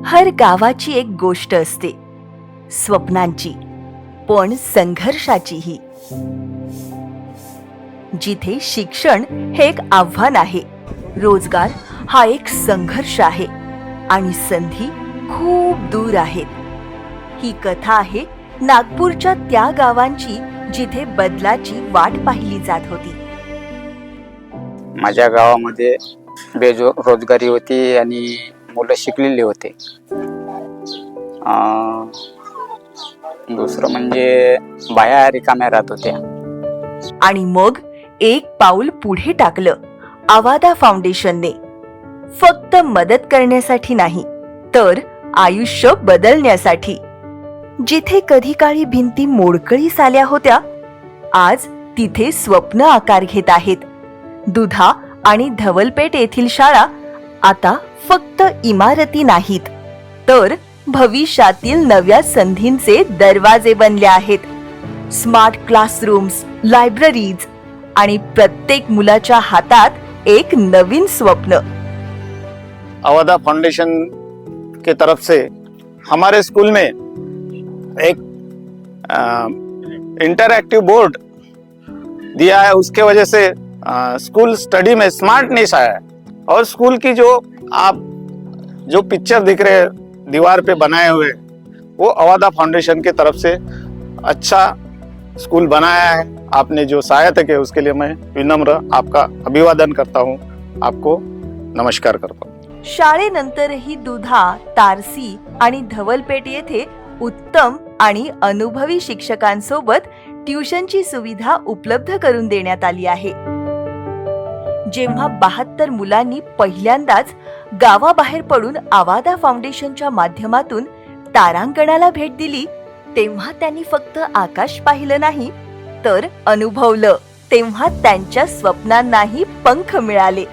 हर गावाची एक गोष्ट असते, स्वप्नांची, पण संघर्षाचीही. जिथे शिक्षण हे एक आव्हान आहे, रोजगार हा एक संघर्ष आहे आणि संधी खूप दूर आहेत. ही कथा आहे नागपूरच्या त्या गावांची जिथे बदलाची वाट पाहिली जात होती. माझ्या गावामध्ये बेरोजगारी होती आणि मुलं शिकलेली होते. दुसरं म्हणजे बाया रिकाम्या राहत होत्या. आणि मग एक पाऊल पुढे टाकलं आवादा फाउंडेशनने. फक्त मदत करण्यासाठी नाही, तर आयुष्य बदलण्यासाठी. जिथे कधी काळी भिंती मोडकळीस आल्या होत्या, आज तिथे स्वप्न आकार घेत आहेत. दुधा आणि धवलपेठ येथील शाळा आता फक्त इमारती नाहीत, तर भविष्यातील नव्या संधींचे दरवाजे बनले आहेत. स्मार्ट क्लासरूम्स, लायब्ररीज आणि प्रत्येक मुलाच्या हातात एक नवीन स्वप्न. अवादा फाउंडेशन के तरफ से हमारे स्कूल में एक इंटरएक्टिव बोर्ड दिया है. उसके वजह से स्कूल स्टडी में स्मार्टनेस आया है. और स्कूल की आप जो पिक्चर दिख रहे हैं दीवार पे बनाए हुए, वो अवादा फाउंडेशन की तरफ से अच्छा स्कूल बनाया है. आपने जो सहायता की उसके लिए मैं विनम्र आपका अभिवादन करता हूँ. आपको नमस्कार करता हूँ. शाळेनंतरही दुधा, तारसी आणि धवलपेठ येथे उत्तम आणि अनुभवी शिक्षकांसोबत ट्युशनची सुविधा उपलब्ध करून देण्यात आली आहे. जेव्हा 72 मुलांनी पहिल्यांदाच गावाबाहेर पडून आवादा फाउंडेशनच्या माध्यमातून तारांगणाला भेट दिली, तेव्हा त्यांनी फक्त आकाश पाहिलं नाही, तर अनुभवलं. तेव्हा त्यांच्या स्वप्नांनाही पंख मिळाले.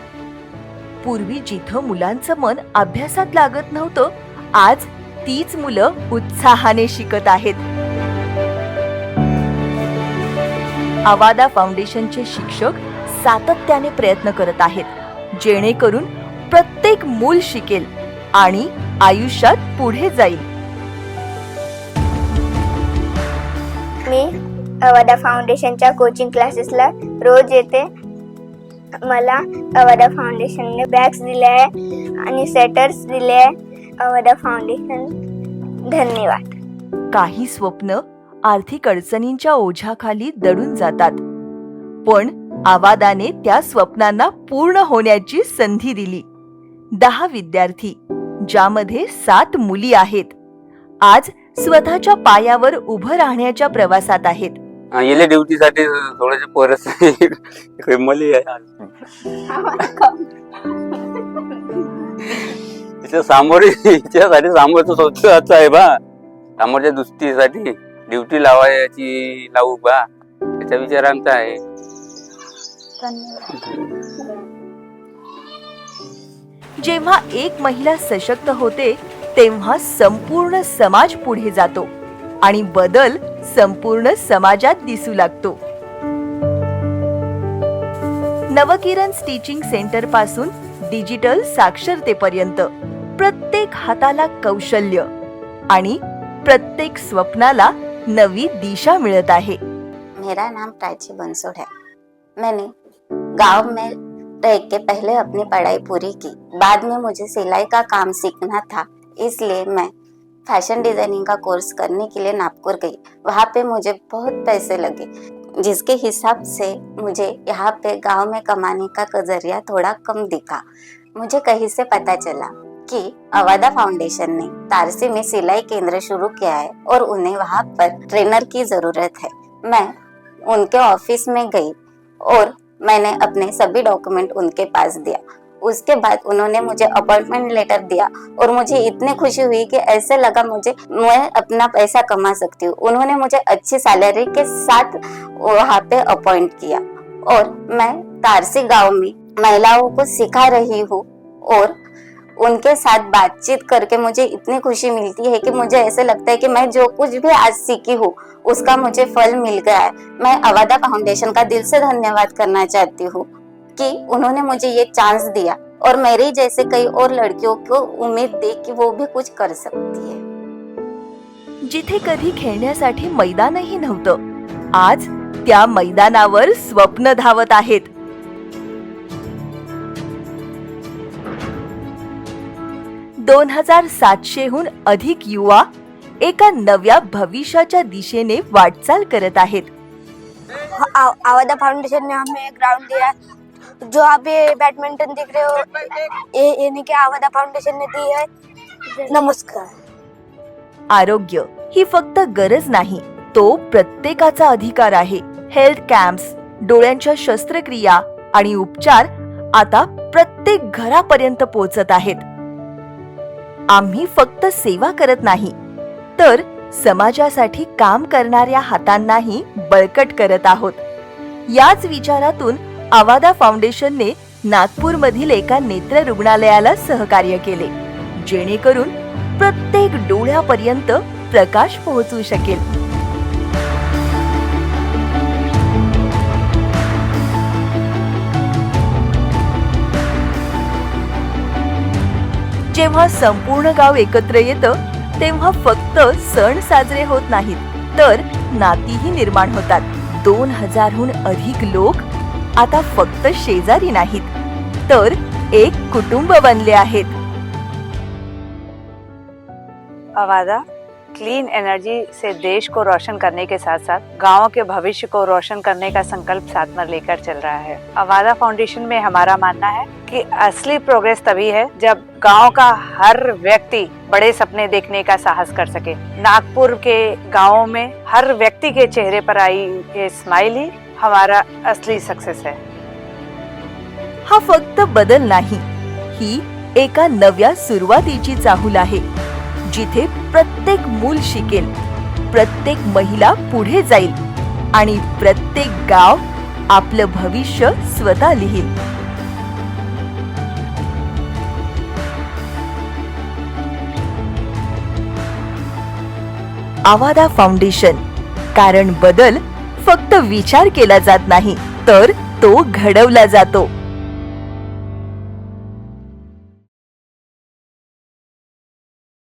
पूर्वी जिथं मुलांचं मन अभ्यासात लागत नव्हतं, आज तीच मुलं उत्साहाने शिकत आहेत. आवादा फाउंडेशनचे शिक्षक सातत्याने प्रयत्न करत आहेत, जेणेकरून प्रत्येक मूल शिकेल आणि आयुष्यात पुढे जाईल. मी अवादा फाउंडेशनच्या कोचिंग क्लासेसला रोज येते. मला अवादा फाउंडेशनने बॅग्स दिले आहे आणि स्वेटर्स दिले आहे. अवादा फाउंडेशन धन्यवाद. काही स्वप्न आर्थिक अडचणींच्या ओझ्याखाली दडून जातात, पण आवादाने त्या स्वप्नांना पूर्ण होण्याची संधी दिली. 10 विद्यार्थी, ज्यामध्ये 7 मुली आहेत, आज स्वतःच्या पायावर उभं राहण्याच्या प्रवासात आहेत. येले ड्युटीसाठी थोडेसे परस मला सामोऱ्यासाठी सामोरचं स्वच्छ आहे बा. सामोरच्या दुस्तीसाठी ड्युटी लावू बा, त्याचा विचार आमचा आहे. जेव्हा एक महिला सशक्त होते, तेव्हा संपूर्ण समाज पुढे जातो आणि बदल संपूर्ण समाजात दिसू लागतो. नवकिरण टीचिंग सेंटर पासून डिजिटल साक्षरतेपर्यंत प्रत्येक हाताला कौशल्य आणि प्रत्येक स्वप्नाला नवी दिशा मिळत आहे. मेरा नाम प्राची बंसोड़ है. मैंने गांव में रह के पहले अपनी पढ़ाई पूरी की. बाद में मुझे सिलाई का काम सीखना था, इसलिए मैं फैशन डिजाइनिंग का कोर्स करने के लिए नागपुर गई. वहाँ पे मुझे बहुत पैसे लगे, जिसके हिसाब से मुझे यहाँ पे गांव में कमाने का जरिया थोड़ा कम दिखा. मुझे कहीं से पता चला कि अवादा फाउंडेशन ने तारसी में सिलाई केंद्र शुरू किया है और उन्हें वहाँ पर ट्रेनर की जरूरत है. मैं उनके ऑफिस में गई और मैंने अपने सभी डॉक्यूमेंट उनके पास दिया. उसके बाद उन्होंने मुझे अपॉइंटमेंट लेटर दिया और मुझे इतनी खुशी हुई कि ऐसे लगा मैं अपना पैसा कमा सकती हूँ. उन्होंने मुझे अच्छी सैलरी के साथ वहाँ पे अपॉइंट किया और मैं तारसी गांव में महिलाओं को सिखा रही हूँ और उनके साथ बातचीत करके मुझे इतनी खुशी मिलती है कि मुझे ऐसे लगता है कि मैं जो कुछ भी आज सीखी हूँ उसका मुझे फल मिल गया है. मैं अवादा फाउंडेशन का दिल से धन्यवाद करना चाहती हूँ कि उन्होंने मुझे ये चांस दिया और मेरी जैसे कई और लड़कियों को उम्मीद दी कि वो भी कुछ कर सकती है। जिथे कधी खेळण्यासाठी मैदानही नव्हतं, आज त्या मैदानावर स्वप्न धावत आहेत. 2700हून अधिक युवा एका नव्या भविष्याच्या दिशेने वाटचाल करत आहेत. आवादा फाउंडेशन ने हमें ग्राउंड दिया है। जो आप ये बैडमिंटन दिख रहे हो, ये नहीं कि आवादा फाउंडेशन ने दी है। नमस्कार। आरोग्य ही फक्त गरज नाही, तो प्रत्येकाचा अधिकार आहे. हेल्थ कॅम्प्स, डोळ्यांच्या शस्त्रक्रिया आणि उपचार आता प्रत्येक घरापर्यंत पोहोचत आहेत. आम्ही फक्त सेवा करत नाही, तर समाजासाठी काम करणाऱ्या हातांनाही बळकट करत आहोत. याच विचारातून आवादा फाउंडेशनने नागपूरमधील एका नेत्र रुग्णालयाला सहकार्य केले, जेणेकरून प्रत्येक डोळ्यापर्यंत प्रकाश पोहोचू शकेल. जेव्हा संपूर्ण गाव एकत्र येतं, तेव्हा फक्त सण साजरे होत नाहीत, तर नातीही निर्माण होतात. 2000हून अधिक लोक आता फक्त शेजारी नाहीत, तर एक कुटुंब बनले आहेत. अवादा क्लीन एनर्जी से देश को रोशन करने के साथ साथ गांवों के भविष्य को रोशन करने का संकल्प साथ में लेकर चल रहा है. अवादा फाउंडेशन में हमारा मानना है कि असली प्रोग्रेस तभी है जब गांव का हर व्यक्ति बड़े सपने देखने का साहस कर सके. नागपुर के गांवों में हर व्यक्ति के चेहरे पर आई ये स्माइल ही हमारा असली सक्सेस है. हा फक्त बदल नाही, ही एका नव्या सुरुवातीची चाहूल आहे, जिथे प्रत्येक मूल शिकेल, प्रत्येक महिला पुढे जाईल आणि प्रत्येक गाव आपलं भविष्य स्वतः लिहील. आवादा फाउंडेशन, कारण बदल फक्त विचार केला जात नाही, तर तो घडवला जातो.